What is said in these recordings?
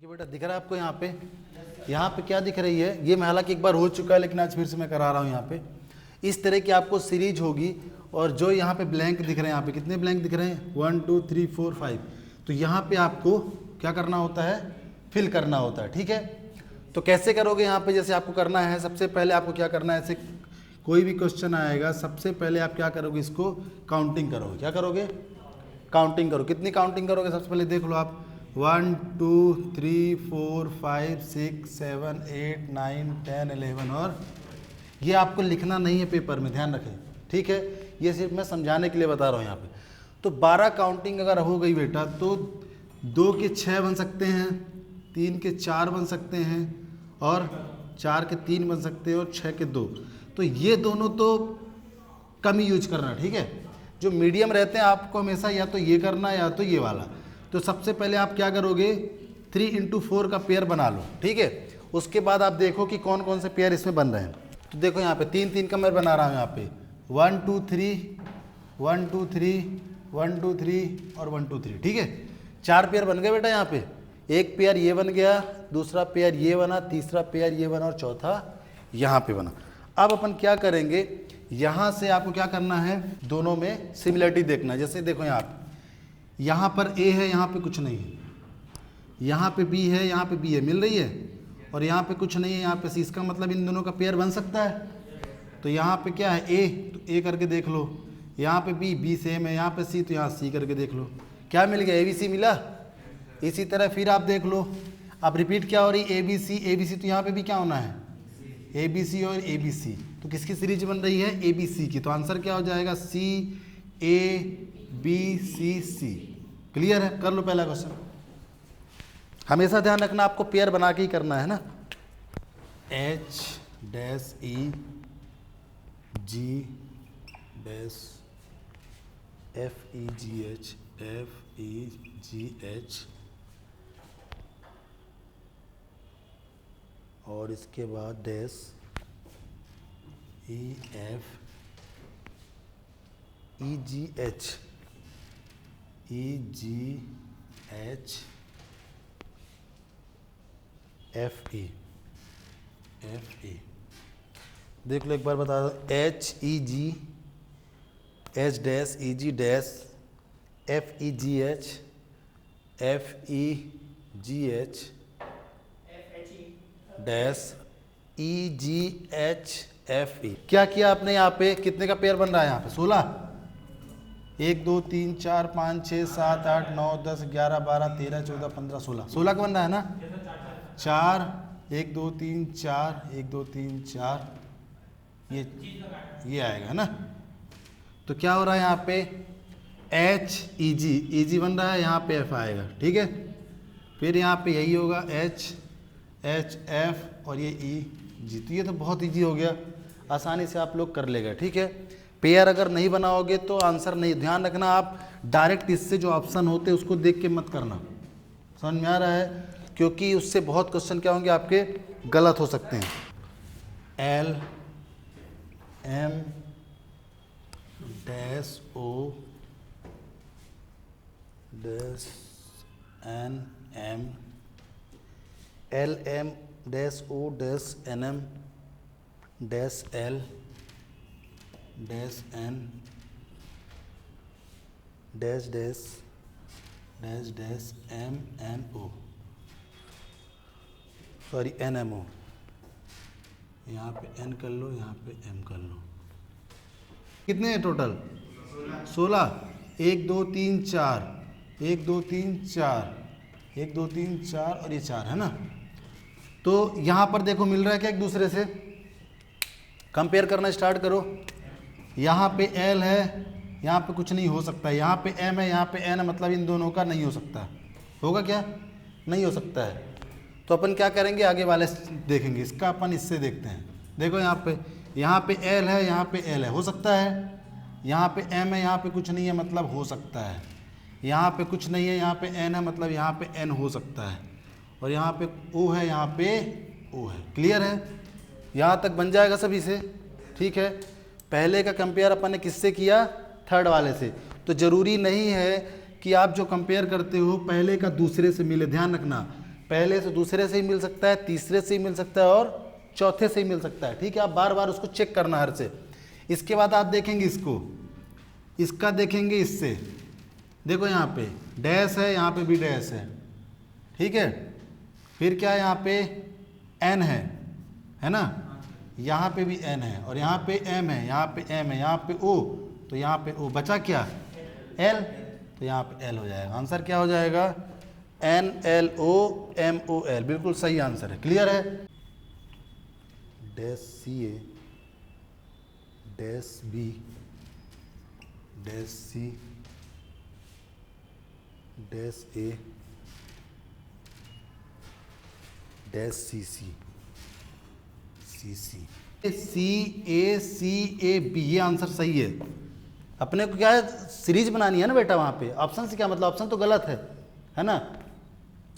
देखिए बेटा, दिख रहा है आपको यहाँ पे क्या दिख रही है, ये हालांकि एक बार हो चुका है लेकिन आज फिर से मैं करा रहा हूँ। यहाँ पे इस तरह की आपको सीरीज होगी और जो यहाँ पे ब्लैंक दिख रहे हैं, यहाँ पे कितने ब्लैंक दिख रहे हैं, 1 2 3 4 5। तो यहाँ पे आपको क्या करना होता है, फिल करना होता है। ठीक है, तो कैसे करोगे यहाँ पे, जैसे आपको करना है, सबसे पहले आपको क्या करना है, ऐसे कोई भी क्वेश्चन आएगा सबसे पहले आप क्या करोगे, इसको काउंटिंग करोगे। क्या करोगे, काउंटिंग करो। कितनी काउंटिंग करोगे, सबसे पहले देख लो आप, 1 2 3 4 5 6 7 8 9 10 11। और ये आपको लिखना नहीं है पेपर में, ध्यान रखें। ठीक है, ये सिर्फ मैं समझाने के लिए बता रहा हूँ यहाँ पे। तो 12 काउंटिंग अगर हो गई बेटा, तो 2 के 6 बन सकते हैं, 3 के 4 बन सकते हैं, और 4 के 3 बन सकते हैं, और 6 के 2। तो ये दोनों तो कम ही यूज करना। ठीक है, जो मीडियम रहते हैं आपको हमेशा या तो ये करना या तो ये वाला। तो सबसे पहले आप क्या करोगे, 3 × 4 का पेयर बना लो। ठीक है, उसके बाद आप देखो कि कौन कौन से पेयर इसमें बन रहे हैं। तो देखो यहाँ पे 3 3 का मैं बना रहा हूँ। यहाँ पे 1 2 3 1 2 3 1 2 3 और 1 2 3। ठीक है, 4 पेयर बन गए बेटा। यहाँ पे एक पेयर ये बन गया, दूसरा पेयर ये बना, तीसरा पेयर ये बना, और चौथा यहाँ पे बना। अब अपन क्या करेंगे, यहाँ से आपको क्या करना है, दोनों में सिमिलरिटी देखना है। जैसे देखो यहाँ पर A है, यहाँ पे कुछ नहीं है, यहाँ पे B है, यहाँ पे B है, मिल रही है, और यहाँ पे कुछ नहीं है, यहाँ पे C। इसका मतलब इन दोनों का पेयर बन सकता है। तो यहाँ पे क्या है, A, तो A करके देख लो, यहाँ पे B सेम है, यहाँ पे C, तो यहाँ C करके देख लो, क्या मिल गया, ABC मिला। इसी तरह फिर आप देख लो, अब रिपीट क्या हो रही, ABC, तो यहाँ पे भी क्या होना है, ABC और ABC। तो किसकी सीरीज बन रही है, ABC की। तो आंसर क्या हो जाएगा, CABCC। क्लियर है, कर लो पहला क्वेश्चन। हमेशा ध्यान रखना आपको पेयर बना के ही करना है ना। HEGFEGH और इसके बाद डैश EFEGH FE। देख लो एक बार बता दो, HEG H dash EG dash FEGH FEGH dash EGH FE। क्या किया आपने, यहाँ पे कितने का पेयर बन रहा है, यहाँ पे 16। 1 2 3 4 5 6 7 8 9 10 11 12 13 14 15 16 16 का बन रहा है ना। 4 1 2 3 4 1 2 3 4 ये आएगा है ना। तो क्या हो रहा है यहाँ पे, HEG बन रहा है, यहाँ पे F आएगा। ठीक है, फिर यहाँ पे यही होगा HF और ये EG। तो ये तो बहुत ईजी हो गया, आसानी से आप लोग कर लेगा। ठीक है, पेयर अगर नहीं बनाओगे तो आंसर नहीं, ध्यान रखना आप डायरेक्ट इससे जो ऑप्शन होते हैं उसको देख के मत करना। समझ में आ रहा है, क्योंकि उससे बहुत क्वेश्चन क्या होंगे आपके गलत हो सकते हैं। L M dash O dash N M L M dash O dash N M dash L dash N dash dash dash dash M N O, sorry NMO। यहाँ पे N कर लो, यहाँ पे M कर लो। कितने हैं टोटल, 16। 1 2 3 4 1 2 3 4 1 2 3 4 और ये 4 है ना। तो यहाँ पर देखो मिल रहा है क्या एक दूसरे से, कंपेयर करना स्टार्ट करो। यहाँ पे L है, यहाँ पे कुछ नहीं हो सकता है, यहाँ पे M है, यहाँ पे N है, मतलब इन दोनों का नहीं हो सकता। होगा क्या, नहीं हो सकता है। तो अपन क्या करेंगे, आगे वाले देखेंगे, इसका अपन इससे देखते हैं। देखो यहाँ पे L है, यहाँ पे L है, हो सकता है। यहाँ पे M है, यहाँ पे कुछ नहीं है, मतलब हो सकता है। यहाँ पे कुछ नहीं है, यहाँ पे N है, मतलब यहाँ पे N हो सकता है। और यहाँ पे O है, यहाँ पे O है। क्लियर है, यहाँ तक बन जाएगा सभी से। ठीक है, पहले का कंपेयर अपन ने किससे किया, थर्ड वाले से। तो ज़रूरी नहीं है कि आप जो कंपेयर करते हो पहले का दूसरे से मिले, ध्यान रखना। पहले से दूसरे से ही मिल सकता है, तीसरे से ही मिल सकता है और चौथे से ही मिल सकता है। ठीक है, आप बार बार उसको चेक करना हर से। इसके बाद आप देखेंगे इसको, इसका देखेंगे इससे, देखो यहाँ पे डैश है, यहाँ पे भी डैश है। ठीक है, फिर क्या है, यहाँ पे एन है ना, यहाँ पे भी एन है और यहाँ पे एम है, यहाँ पे एम है, यहाँ पे ओ, तो यहाँ पे ओ, बचा क्या एल, तो यहाँ पे एल हो जाएगा। आंसर क्या हो जाएगा, N L O M O L, बिल्कुल सही आंसर है। क्लियर है। Dash C A, dash B, dash C, dash A, dash C C, C C, C A B, ये आंसर सही है। अपने को क्या है, सीरीज बनानी है ना बेटा, वहाँ पे ऑप्शन से क्या मतलब, ऑप्शन तो गलत है ना।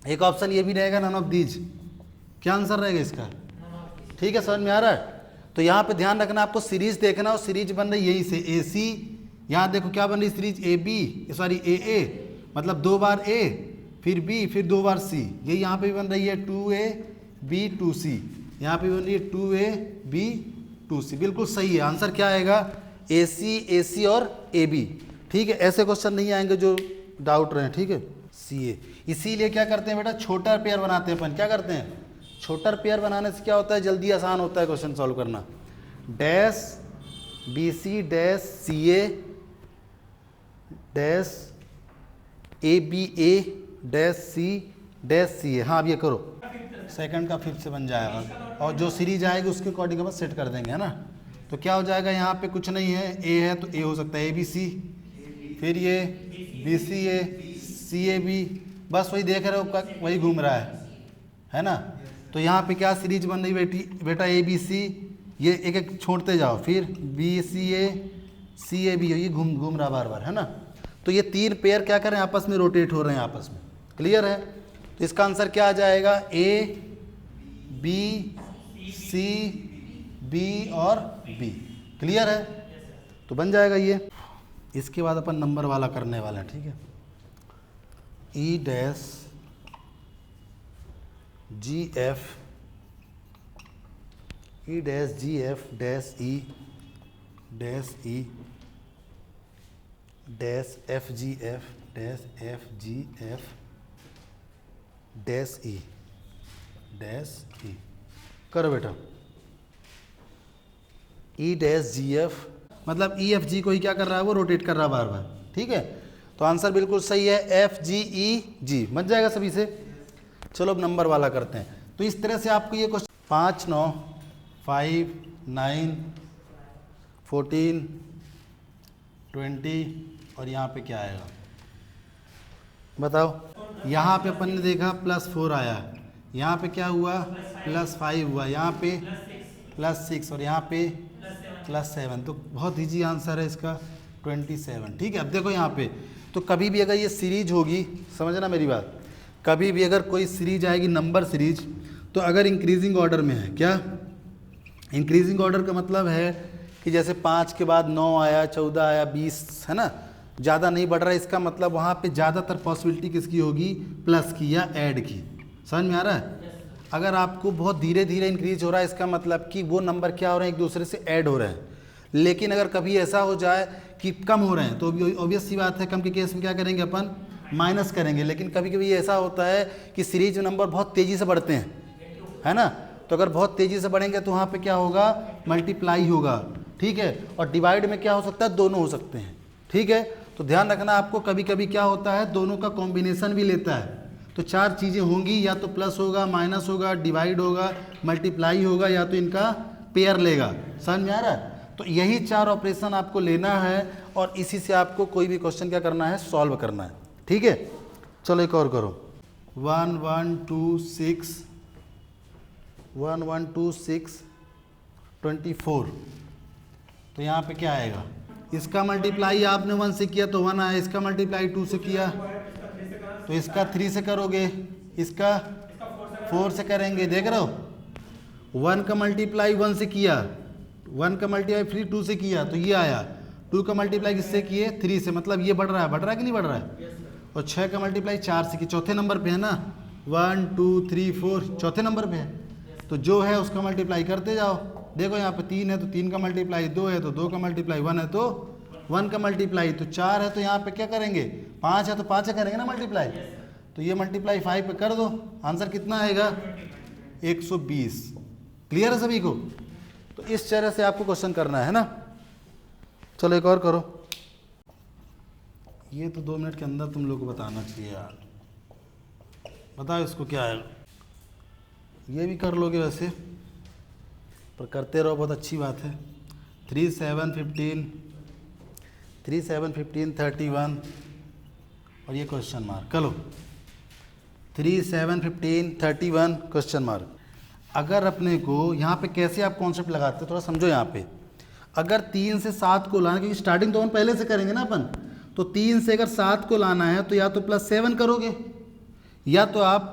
एक ऑप्शन ये भी रहेगा नन ऑफ दीज, क्या आंसर रहेगा इसका। ठीक है, समझ में आ रहा है। तो यहाँ पे ध्यान रखना, आपको सीरीज देखना, और सीरीज बन रही यहीं से ए सी, यहाँ देखो क्या बन रही सीरीज, ए बी सॉरी ए मतलब 2 बार ए, फिर बी, फिर 2 बार सी। ये यहाँ पे भी बन रही है 2A B 2C, यहाँ पे भी बन रही है 2A B 2C, बिल्कुल सही है। आंसर क्या आएगा, AC और AB। ठीक है, ऐसे क्वेश्चन नहीं आएंगे जो डाउट रहे हैं। ठीक है, CA, इसीलिए क्या करते हैं बेटा, छोटा पेयर बनाते हैं अपन। क्या करते हैं, छोटा पेयर बनाने से क्या होता है, जल्दी आसान होता है क्वेश्चन सॉल्व करना। Dash BC dash CA dash ABA dash C dash CA। हाँ, अब ये करो, सेकंड का फिफ्थ से बन जाएगा, और जो सीरीज आएगी उसके अकॉर्डिंग हम सेट कर देंगे, है ना। तो क्या हो जाएगा, यहाँ पे कुछ नहीं है, ए है तो ए हो सकता है ABC, फिर ये BCA CAB, बस वही देख रहे हो, वही घूम रहा है ना। तो यहाँ पे क्या सीरीज बन रही बेटा ABC, ये एक एक छोड़ते जाओ, फिर BCA CAB, ये घूम रहा बार बार, है ना। तो ये 3 पेयर क्या कर रहे हैं, आपस में रोटेट हो रहे हैं आपस में। क्लियर है। तो इसका आंसर क्या आ जाएगा, A B C B और B। क्लियर है, तो बन जाएगा ये। इसके बाद अपन नंबर वाला करने वाला है। ठीक है, E dash GF, E dash GF dash E dash E dash FGF dash FGF dash E dash E। करो बेटा, E डैश GF मतलब EFG को ही क्या कर रहा है, वो रोटेट कर रहा है बार बार। ठीक है, तो आंसर बिल्कुल सही है, FGEG बन जाएगा सभी से। चलो अब नंबर वाला करते हैं। तो इस तरह से आपको ये क्वेश्चन 5 9 5 9 14 20 और यहाँ पे क्या आएगा बताओ। यहाँ पे अपन ने देखा +4 आया, यहाँ पे क्या हुआ +5 हुआ, यहाँ पे +6 और यहाँ पे +7। तो बहुत ईजी आंसर है इसका 27। ठीक है, अब देखो यहाँ पे, तो कभी भी अगर ये सीरीज होगी, समझना मेरी बात, कभी भी अगर कोई सीरीज आएगी नंबर सीरीज, तो अगर इंक्रीजिंग ऑर्डर में है, क्या इंक्रीजिंग ऑर्डर का मतलब है कि जैसे 5 के बाद 9 आया, 14 आया, 20, है ना, ज़्यादा नहीं बढ़ रहा है, इसका मतलब वहाँ पे ज़्यादातर पॉसिबिलिटी किसकी होगी, प्लस की या ऐड की। समझ में आ रहा है। अगर आपको बहुत धीरे धीरे इंक्रीज हो रहा है, इसका मतलब कि वो नंबर क्या हो रहे हैं, एक दूसरे से ऐड हो रहे हैं। लेकिन अगर कभी ऐसा हो जाए कि कम हो रहे हैं, तो ऑब्वियस सी बात है, कम के केस में क्या करेंगे अपन, माइनस करेंगे। लेकिन कभी कभी ऐसा होता है कि सीरीज में नंबर बहुत तेज़ी से बढ़ते हैं, है ना, तो अगर बहुत तेज़ी से बढ़ेंगे तो वहाँ पे क्या होगा, मल्टीप्लाई होगा। ठीक है, और डिवाइड में क्या हो सकता है, दोनों हो सकते हैं। ठीक है, तो ध्यान रखना आपको, कभी कभी क्या होता है, दोनों का कॉम्बिनेशन भी लेता है। तो 4 चीज़ें होंगी, या तो प्लस होगा, माइनस होगा, डिवाइड होगा, मल्टीप्लाई होगा, या तो इनका पेयर लेगा। समझ में आ रहा है। तो यही 4 ऑपरेशन आपको लेना है, और इसी से आपको कोई भी क्वेश्चन क्या करना है, सॉल्व करना है। ठीक है, चलो एक और करो, 1 1 2 6 1 1 2 6 24। तो यहाँ पे क्या आएगा, इसका मल्टीप्लाई आपने 1 से किया तो 1 आया, इसका मल्टीप्लाई 2 से किया तो इसका 3 से करोगे, इसका 4 से करेंगे। देख रहे हो, 1 का मल्टीप्लाई 1 से किया, 1 का मल्टीप्लाई फिर 2 से किया तो ये आया, 2 का मल्टीप्लाई किससे किए, 3 से, मतलब ये बढ़ रहा है कि नहीं बढ़ रहा है। और 6 का मल्टीप्लाई 4 से किया, चौथे नंबर पे है ना, 1 2 3 4 चौथे नंबर पे है, तो जो है उसका मल्टीप्लाई करते जाओ। देखो यहाँ पे 3 है तो 3 का मल्टीप्लाई, 2 है तो 2 का मल्टीप्लाई, 1 है तो 1 का मल्टीप्लाई, तो 4 है तो यहाँ पे क्या करेंगे, 5 है तो 5 करेंगे ना मल्टीप्लाई, तो ये मल्टीप्लाई 5 पे कर दो, आंसर कितना आएगा 120। क्लियर है सभी को? तो इस तरह से आपको क्वेश्चन करना है ना। चलो एक और करो, ये तो 2 मिनट के अंदर तुम लोग को बताना चाहिए यार। बताओ इसको क्या है, ये भी कर लोगे वैसे, पर करते रहो, बहुत अच्छी बात है। 3 7 15 3 7 15 31 और ये क्वेश्चन मार्क, चलो 3 7 15 31 क्वेश्चन मार्क। अगर अपने को यहाँ पे कैसे आप कॉन्सेप्ट लगाते हो थोड़ा समझो। यहाँ पे अगर 3 से 7 को लाना, क्योंकि स्टार्टिंग तो हम पहले से करेंगे ना अपन, तो 3 से अगर 7 को लाना है तो या तो +7 करोगे, या तो आप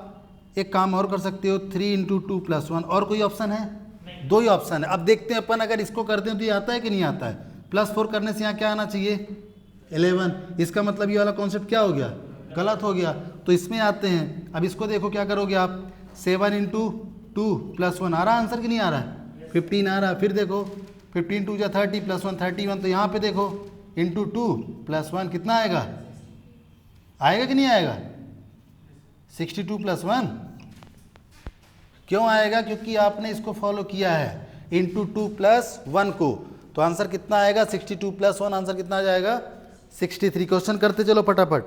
एक काम और कर सकते हो 3 × 2 + 1। और कोई ऑप्शन है? 2 ही ऑप्शन है। अब देखते हैं अपन अगर इसको करते हैं तो ये आता है कि नहीं आता है। +4 करने से यहाँ क्या आना चाहिए 11, इसका मतलब ये वाला कॉन्सेप्ट क्या हो गया, गलत हो गया, तो इसमें आते हैं। अब इसको देखो क्या करोगे आप, 7 × 2 + 1 आ रहा आंसर कि नहीं आ रहा है, 15 आ रहा है। फिर देखो 15 2 = 30 + 1 31, तो यहाँ पे देखो × 2 + 1 कितना आएगा, आएगा कि नहीं आएगा 62 + 1। क्यों आएगा, क्योंकि आपने इसको फॉलो किया है × 2 + 1 को, तो आंसर कितना आएगा 62 + 1, आंसर कितना आ जाएगा 63। क्वेश्चन करते चलो फटाफट।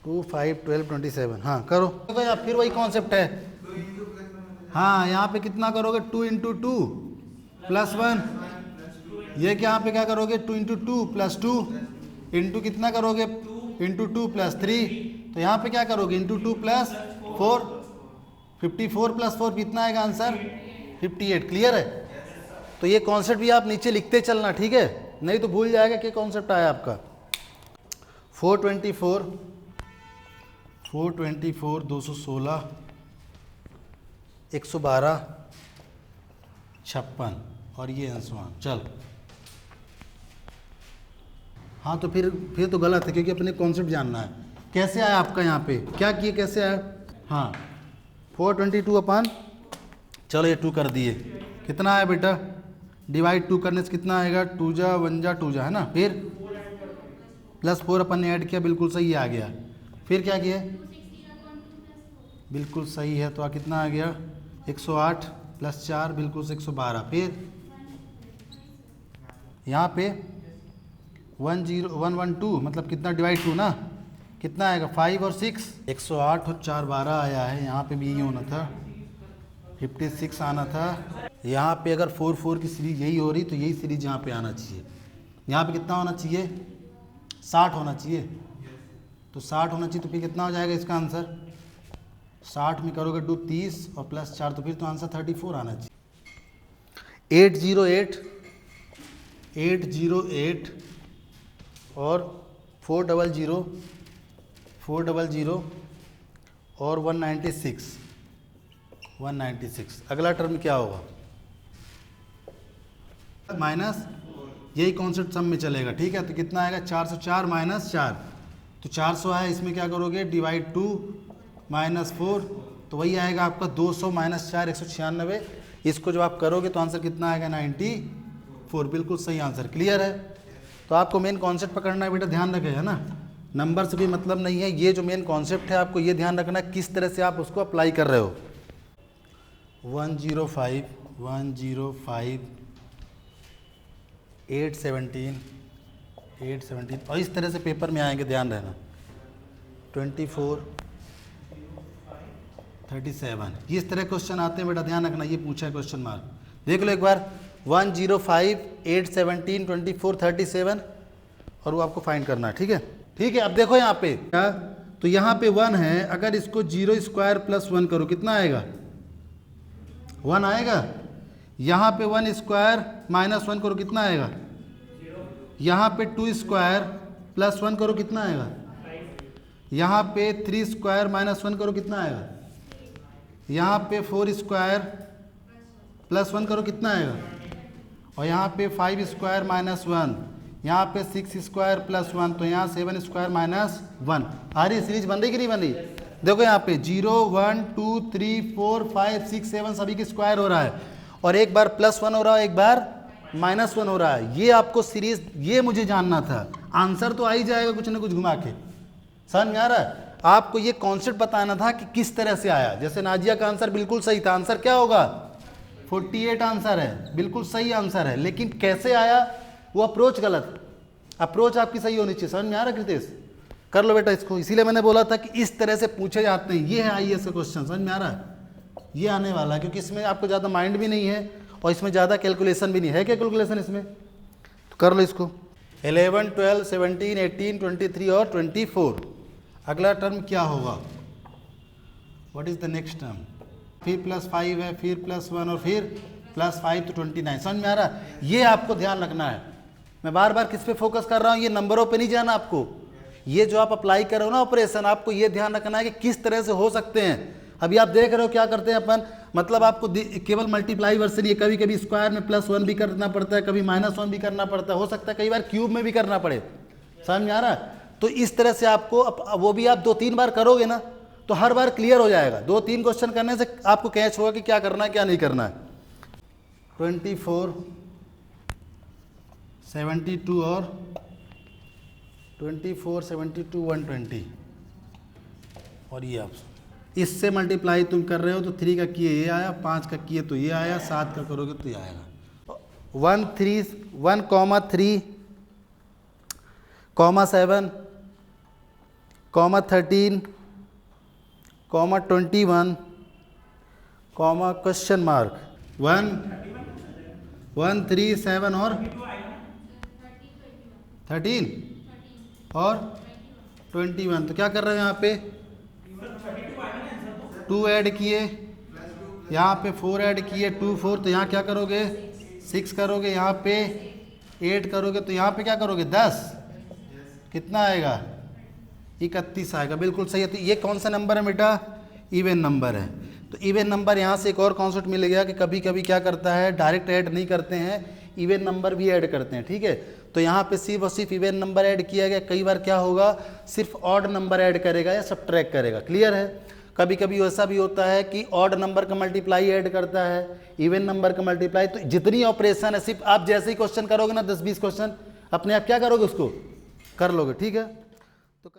2 5 12 27, हाँ करो। देखो यार फिर वही कॉन्सेप्ट है, हाँ यहाँ पे कितना करोगे 2 × 2 + 1, ये क्या यहाँ पे क्या करोगे 2 × 2 + 2 इंटू कितना करोगे × 2 + 3, तो यहाँ पे क्या करोगे × 2 + 4, 54 + 4 कितना आएगा आंसर 58। क्लियर है? तो ये कॉन्सेप्ट भी आप नीचे लिखते चलना, ठीक है, नहीं तो भूल जाएगा क्या कॉन्सेप्ट आया आपका। 424 216 112 56 और ये आंसर। चल हाँ, तो फिर तो गलत है, क्योंकि अपने कॉन्सेप्ट जानना है। कैसे आया आपका यहाँ पे, क्या किए कैसे आया, हाँ 422 अपन, चलो ये 2 कर दिए, कितना आया बेटा, डिवाइड 2 करने से कितना आएगा 2 जा 1 जा 2 जा, है ना। फिर +4 अपन ने ऐड किया, बिल्कुल सही आ गया। फिर क्या किया, बिल्कुल सही है, तो कितना आ गया 108 + 4 बिल्कुल से 112। फिर यहाँ पे 112 मतलब कितना डिवाइड 2 ना, कितना आएगा 5 और 6, 108 और 4 12 आया है। यहाँ पे भी यही होना था 56 आना था। यहाँ पे अगर 4 4 की सीरीज यही हो रही तो यही सीरीज यहाँ पे आना चाहिए। यहाँ पे कितना होना चाहिए 60 होना चाहिए, तो 60 होना चाहिए, तो फिर कितना हो जाएगा इसका आंसर 60 में करोगे 2 30 और +4, तो फिर तो आंसर 34 आना चाहिए। 808 और 400 और 196। अगला टर्म क्या होगा माइनस, यही कॉन्सेप्ट सब में चलेगा, ठीक है। तो कितना आएगा 404 - 4, तो 400 है, इसमें क्या करोगे डिवाइड 2 -4, तो वही आएगा आपका 200 - 4 196। इसको जब आप करोगे तो आंसर कितना आएगा 94, बिल्कुल सही आंसर। क्लियर है? तो आपको मेन कॉन्सेप्ट पकड़ना है बेटा, ध्यान रखें, है ना, नंबर से कोई मतलब नहीं है, ये जो मेन कॉन्सेप्ट है आपको ये ध्यान रखना है किस तरह से आप उसको अप्लाई कर रहे हो। 105 817 और इस तरह से पेपर में आएंगे, ध्यान रहना। 24 37 ये इस तरह क्वेश्चन आते हैं बेटा, ध्यान रखना, ये पूछा है क्वेश्चन मार्क। देख लो एक बार 105 817 24 37 और वो आपको फाइंड करना है, ठीक है। ठीक है, अब देखो यहाँ पे क्या, तो यहाँ पे 1 है, अगर इसको 0² + 1 करो कितना आएगा 1 आएगा। यहाँ पे 1² -1 करो कितना आएगा, यहाँ पे 2² + 1 करो कितना आएगा, यहाँ पे 3² -1 करो कितना आएगा, यहाँ पे 4² + 1 करो कितना आएगा, और यहाँ पे 5² - 1, यहाँ पे 6 स्क्वायर प्लस 1, तो यहाँ 7 स्क्वायर माइनस 1। आ रही सीरीज बन रही कि नहीं बन रही? देखो यहाँ पे 0 1 2 3 4 5 6 7 सभी की स्क्वायर हो रहा है, और एक बार +1 हो रहा है, एक बार -1 हो रहा है। ये आपको सीरीज, ये मुझे जानना था। आंसर तो आ ही जाएगा कुछ ना कुछ घुमा के, समझ में आ रहा है? आपको ये कॉन्सेप्ट बताना था कि किस तरह से आया। जैसे नाजिया का आंसर बिल्कुल सही था, आंसर क्या होगा? 48 आंसर है, बिल्कुल सही आंसर है, लेकिन कैसे आया वो अप्रोच गलत। अप्रोच आपकी सही होनी चाहिए। समझ में आ रहा है कृतेश? कर लो बेटा इसको। इसीलिए मैंने बोला था कि इस तरह से पूछे जाते हैं। ये है आईएएस का क्वेश्चन, समझ में आ रहा है? ये आने वाला है, क्योंकि इसमें आपको ज़्यादा माइंड भी नहीं है और इसमें ज़्यादा कैलकुलेशन भी नहीं है। क्या कैलकुलेशन इसमें? तो कर लो इसको। 11 12 17 18 23 और 24। अगला टर्म क्या होगा? What is the next term? फिर +5 है, फिर +1 और फिर +5, तो 29। समझ में आ रहा है? ये आपको ध्यान रखना है। मैं बार बार किस पे फोकस कर रहा हूँ? ये नंबरों पे नहीं जाना आपको। ये जो आप अप्लाई कर रहे हो ना ऑपरेशन, आपको ये ध्यान रखना है कि किस तरह से हो सकते हैं। अभी आप देख रहे हो क्या करते हैं अपन, मतलब आपको केवल मल्टीप्लाई वर्ड से नहीं, कभी कभी स्क्वायर में +1 भी करना पड़ता है, कभी -1 भी करना पड़ता है, हो सकता है कई बार क्यूब में भी करना पड़े। समझ में आ रहा है? तो इस तरह से आपको, वो भी आप 2-3 बार करोगे ना तो हर बार क्लियर हो जाएगा। 2-3 क्वेश्चन करने से आपको कैच होगा कि क्या करना है क्या नहीं करना है। 24 72 और 24 72 120, और ये आप इससे मल्टीप्लाई तुम कर रहे हो तो 3 का किए ये आया, 5 का किए तो ये आया, 7 का करोगे तो ये आएगा। 1 3 1 3 7 13 21 क्वेश्चन मार्क 1 1 3 7 और 13 और 21। तो क्या कर रहे हैं यहाँ पे? 2 ऐड किए, यहाँ पे 4 ऐड किए, 2 4, तो यहाँ क्या करोगे? 6 करोगे, यहाँ पे 8 करोगे, तो यहाँ पे क्या करोगे? 10। कितना आएगा? 31 आएगा। बिल्कुल सही है। तो ये कौन सा नंबर है बेटा? इवन नंबर है। तो इवन नंबर, यहाँ से एक और कॉन्सेप्ट मिल गया कि कभी कभी क्या करता है, डायरेक्ट ऐड नहीं करते हैं, इवन नंबर भी ऐड करते हैं। ठीक है, तो यहाँ पे सिर्फ और सिर्फ इवन नंबर ऐड किया गया। कई बार क्या होगा, सिर्फ ऑड नंबर ऐड करेगा या सब्ट्रैक्ट करेगा। क्लियर है? कभी कभी ऐसा भी होता है कि ऑड नंबर का मल्टीप्लाई ऐड करता है, इवन नंबर का मल्टीप्लाई। तो जितनी ऑपरेशन है, सिर्फ आप जैसे ही क्वेश्चन करोगे ना 10-20 क्वेश्चन, अपने आप क्या करोगे? उसको कर लोगे। ठीक है।